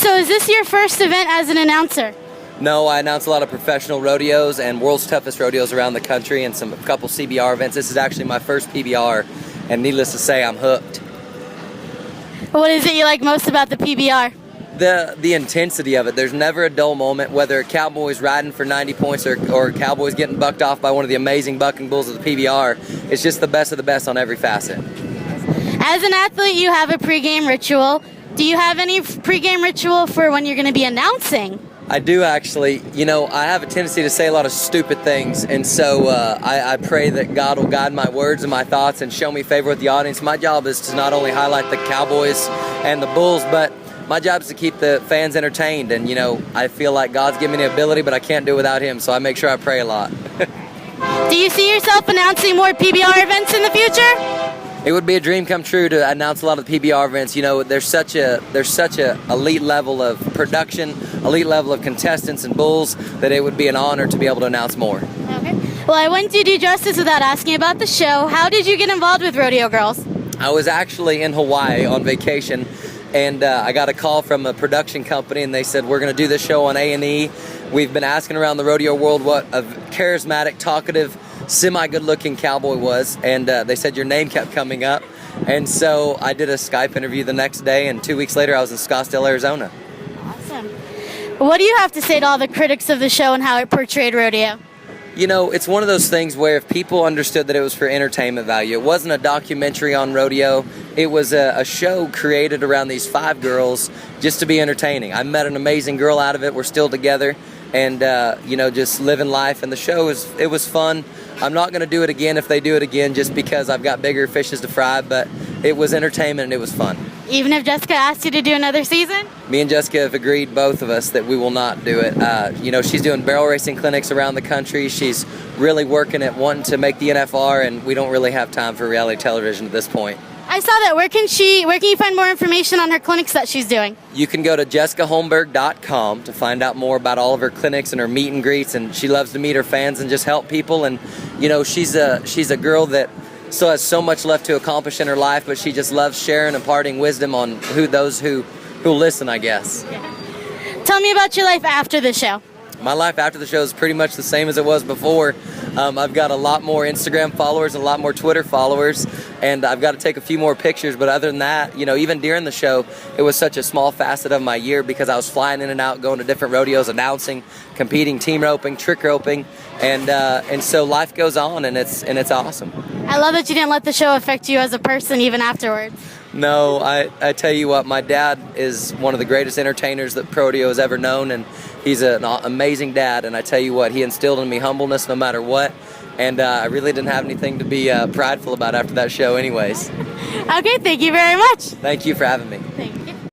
So is this your first event as an announcer? No, I announce a lot of professional rodeos and world's toughest rodeos around the country and a couple CBR events. This is actually my first PBR, and needless to say, I'm hooked. What is it you like most about the PBR? The intensity of it. There's never a dull moment, whether a cowboy's riding for 90 points or a cowboy's getting bucked off by one of the amazing bucking bulls of the PBR. It's just the best of the best on every facet. As an athlete, you have a pregame ritual. Do you have any pregame ritual for when you're going to be announcing? I do actually. You know, I have a tendency to say a lot of stupid things, and so I pray that God will guide my words and my thoughts and show me favor with the audience. My job is to not only highlight the Cowboys and the Bulls, but my job is to keep the fans entertained. And, you know, I feel like God's given me the ability, but I can't do it without Him, so I make sure I pray a lot. Do you see yourself announcing more PBR events in the future? It would be a dream come true to announce a lot of the PBR events. You know, there's such a elite level of production, elite level of contestants and bulls that it would be an honor to be able to announce more. Okay. Well, I wouldn't do justice without asking about the show. How did you get involved with Rodeo Girls? I was actually in Hawaii on vacation, and I got a call from a production company, and they said, we're going to do this show on A&E. We've been asking around the rodeo world what a charismatic, talkative, semi-good-looking cowboy was, and they said your name kept coming up. And so I did a Skype interview the next day, and 2 weeks later I was in Scottsdale, Arizona. Awesome. What do you have to say to all the critics of the show and how it portrayed rodeo? You know, it's one of those things where if people understood that it was for entertainment value, it wasn't a documentary on rodeo, it was a show created around these 5 girls just to be entertaining. I met an amazing girl out of it, we're still together, and you know, just living life, and the show it was fun. I'm not going to do it again if they do it again just because I've got bigger fishes to fry, but it was entertainment and it was fun. Even if Jessica asked you to do another season? Me and Jessica have agreed, both of us, that we will not do it. You know, she's doing barrel racing clinics around the country. She's really working at wanting to make the NFR, and we don't really have time for reality television at this point. I saw that. Where can you find more information on her clinics that she's doing? You can go to jessicaholmberg.com to find out more about all of her clinics and her meet and greets, and she loves to meet her fans and just help people. And you know, she's a girl that still has so much left to accomplish in her life, but she just loves sharing and imparting wisdom on those who listen, I guess. Yeah. Tell me about your life after the show. My life after the show is pretty much the same as it was before. I've got a lot more Instagram followers and a lot more Twitter followers, and I've got to take a few more pictures, but other than that, you know, even during the show, it was such a small facet of my year because I was flying in and out, going to different rodeos, announcing, competing, team roping, trick roping, and so life goes on, and it's awesome. I love that you didn't let the show affect you as a person even afterwards. No, I tell you what, my dad is one of the greatest entertainers that rodeo has ever known, and he's an amazing dad, and I tell you what, he instilled in me humbleness no matter what, and I really didn't have anything to be prideful about after that show anyways. Okay, thank you very much. Thank you for having me. Thanks.